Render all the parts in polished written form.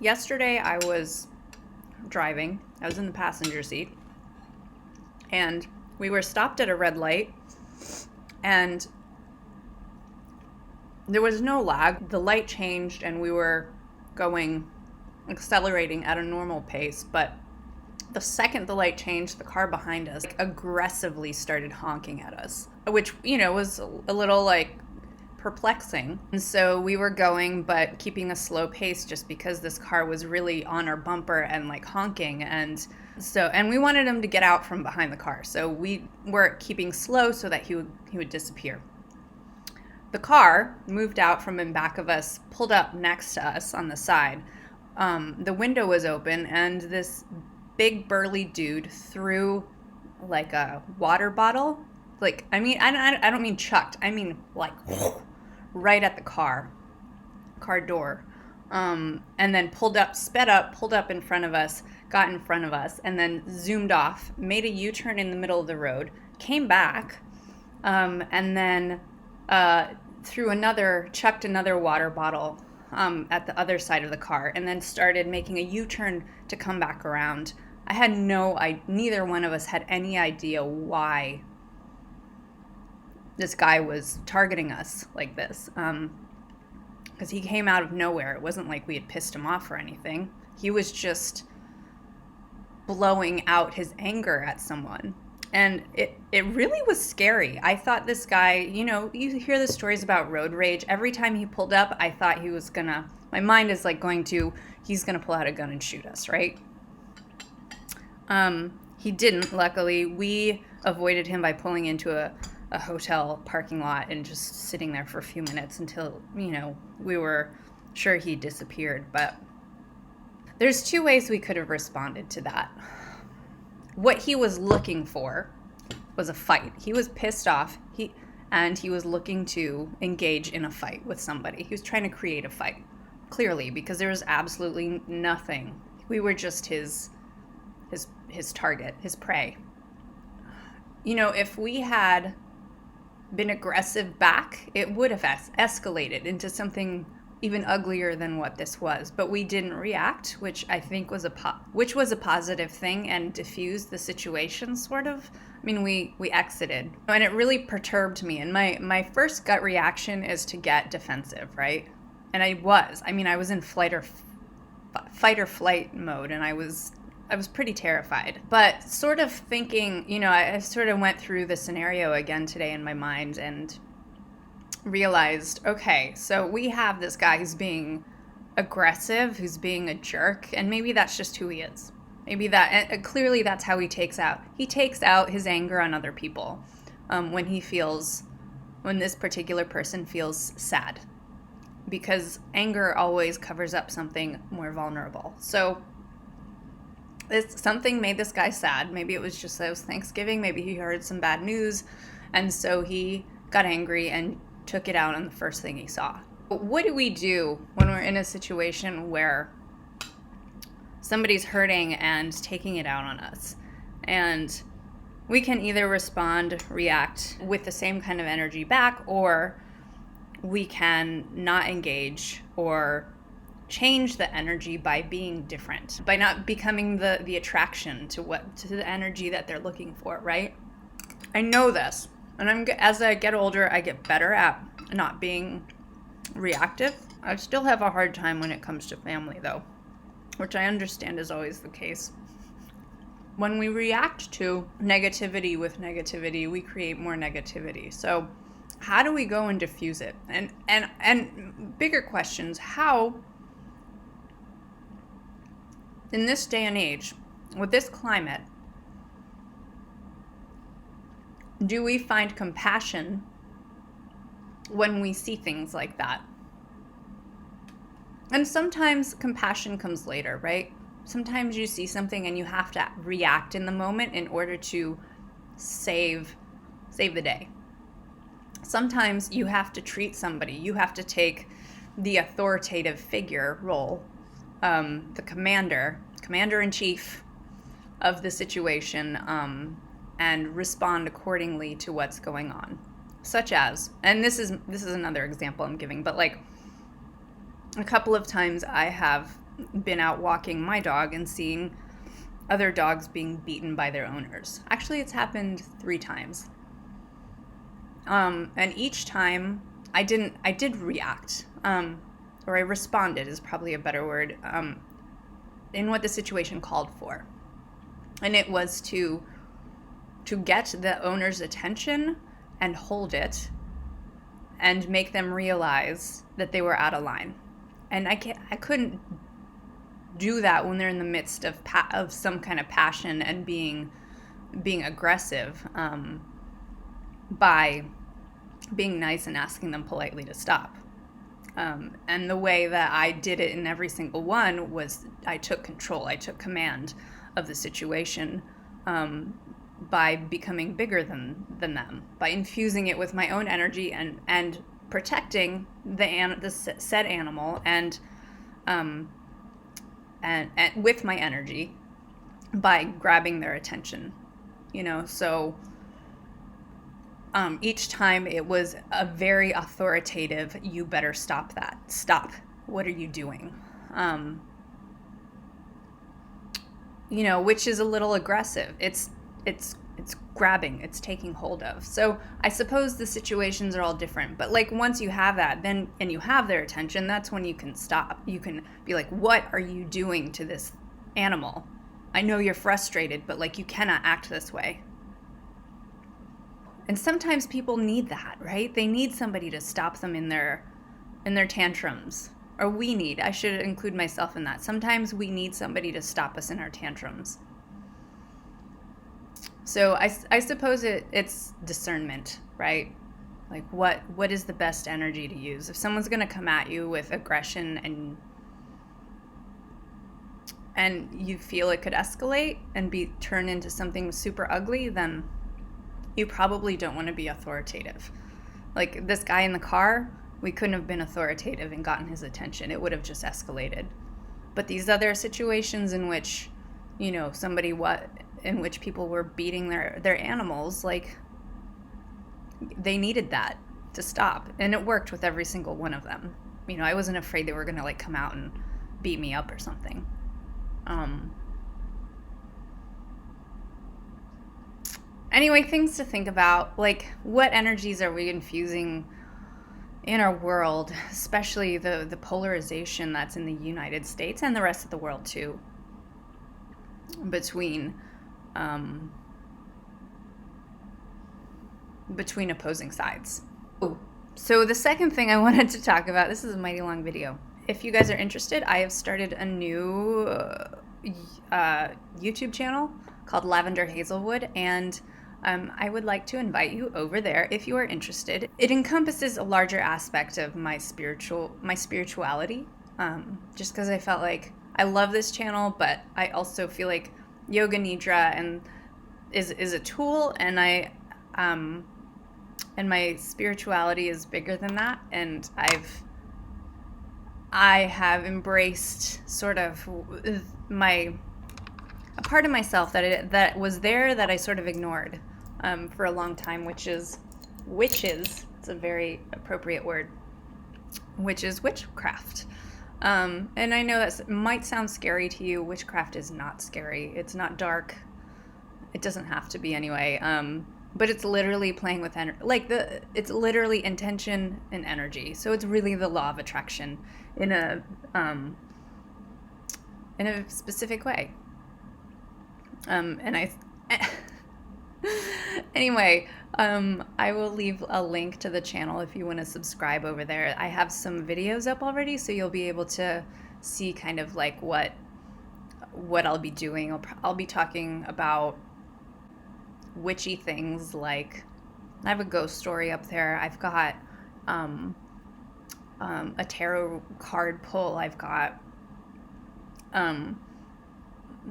yesterday I was driving. I was in the passenger seat. And we were stopped at a red light. And there was no lag. The light changed and we were accelerating at a normal pace. But the second the light changed, the car behind us aggressively started honking at us, which, was a little perplexing. And so we were going, but keeping a slow pace just because this car was really on our bumper and honking. And we wanted him to get out from behind the car. So we were keeping slow so that he would disappear. The car moved out from in back of us, pulled up next to us on the side. The window was open, and this big burly dude threw a water bottle. I don't mean chucked. I mean right at the car door. And then pulled up in front of us, got in front of us, and then zoomed off, made a U-turn in the middle of the road, came back, and then chucked another water bottle at the other side of the car, and then started making a U-turn to come back around. Neither one of us had any idea why this guy was targeting us like this. Because he came out of nowhere. It wasn't like we had pissed him off or anything. He was just blowing out his anger at someone. And it really was scary. I thought this guy, you hear the stories about road rage. Every time he pulled up, I thought he was my mind is he's gonna pull out a gun and shoot us, right? He didn't, luckily. We avoided him by pulling into a hotel parking lot and just sitting there for a few minutes until, we were sure he disappeared. But there's two ways we could have responded to that. What he was looking for was a fight. He was pissed off, and he was looking to engage in a fight with somebody. He was trying to create a fight, clearly, because there was absolutely nothing. We were just his target, his prey. If we had been aggressive back, it would have escalated into something even uglier than what this was. But we didn't react, which I think was a positive thing, and diffused the situation, sort of. We exited, and it really perturbed me. And my first gut reaction is to get defensive, right? And I was in fight or flight mode, and I was pretty terrified. But sort of thinking, I sort of went through the scenario again today in my mind and realized, okay, so we have this guy who's being aggressive, who's being a jerk, and maybe that's just who he is. Maybe clearly that's how he takes out his anger on other people when this particular person feels sad, because anger always covers up something more vulnerable. So something made this guy sad. Maybe it was just that it was Thanksgiving. Maybe he heard some bad news, and so he got angry and took it out on the first thing he saw. What do we do when we're in a situation where somebody's hurting and taking it out on us? And we can either react with the same kind of energy back, or we can not engage or change the energy by being different, by not becoming the attraction to the energy that they're looking for, right? I know this, and as I get older, I get better at not being reactive. I still have a hard time when it comes to family, though, which I understand is always the case. When we react to negativity with negativity, we create more negativity. So how do we go and diffuse it? And bigger questions, how, in this day and age, with this climate, do we find compassion when we see things like that? And sometimes compassion comes later, right? Sometimes you see something and you have to react in the moment in order to save the day. Sometimes you have to treat somebody. You have to take the authoritative figure role, the commander-in-chief of the situation, and respond accordingly to what's going on. Such as, and this is another example I'm giving, but like a couple of times I have been out walking my dog and seeing other dogs being beaten by their owners. Actually, it's happened 3 times. And each time I did react, or I responded is probably a better word, in what the situation called for. And it was to get the owner's attention and hold it and make them realize that they were out of line. And I couldn't do that when they're in the midst of some kind of passion and being aggressive, by being nice and asking them politely to stop. And the way that I did it in every single one was I took control, I took command of the situation, by becoming bigger than them, by infusing it with my own energy and protecting the said animal and with my energy by grabbing their attention, so each time it was a very authoritative, you better stop that. Stop. What are you doing? Which is a little aggressive. It's grabbing, it's taking hold of. So I suppose the situations are all different, but like once you have that, then, and you have their attention, that's when you can stop. You can be like, what are you doing to this animal? I know you're frustrated, but like you cannot act this way. And sometimes people need that, right? They need somebody to stop them in their tantrums. Or I should include myself in that. Sometimes we need somebody to stop us in our tantrums. So I suppose it's discernment, right? Like what is the best energy to use? If someone's going to come at you with aggression and you feel it could escalate and be turned into something super ugly, then you probably don't want to be authoritative. Like this guy in the car, we couldn't have been authoritative and gotten his attention. It would have just escalated. But these other situations in which, in which people were beating their animals, like they needed that to stop. And it worked with every single one of them. I wasn't afraid they were going to like come out and beat me up or something. Anyway, things to think about, like what energies are we infusing in our world, especially the polarization that's in the United States and the rest of the world too, between opposing sides. So the second thing I wanted to talk about, this is a mighty long video. If you guys are interested, I have started a new YouTube channel called Lavender Hazelwood, and I would like to invite you over there if you are interested. It encompasses a larger aspect of my spirituality, just because I felt like I love this channel, but I also feel like Yoga Nidra is a tool, and and my spirituality is bigger than that, and I have embraced sort of a part of myself that was there that I sort of ignored for a long time, which is witches. It's a very appropriate word, which is witchcraft. And I know that might sound scary to you. Witchcraft is not scary. It's not dark. It doesn't have to be anyway. But it's literally playing with energy. It's literally intention and energy. So it's really the law of attraction in a specific way. Anyway, I will leave a link to the channel if you want to subscribe over there. I have some videos up already, so you'll be able to see kind of like what I'll be doing. I'll be talking about witchy things, like I have a ghost story up there. I've got a tarot card pull. I've got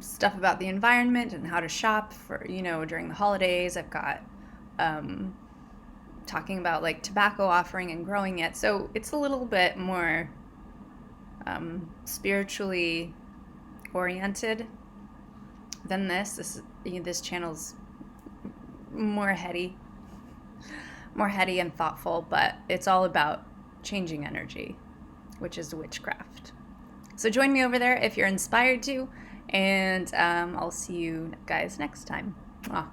stuff about the environment and how to shop for, during the holidays. I've got talking about like tobacco offering and growing it. So it's a little bit more spiritually oriented than this. This channel's more heady and thoughtful, but it's all about changing energy, which is witchcraft. So join me over there if you're inspired to, and I'll see you guys next time. Mwah.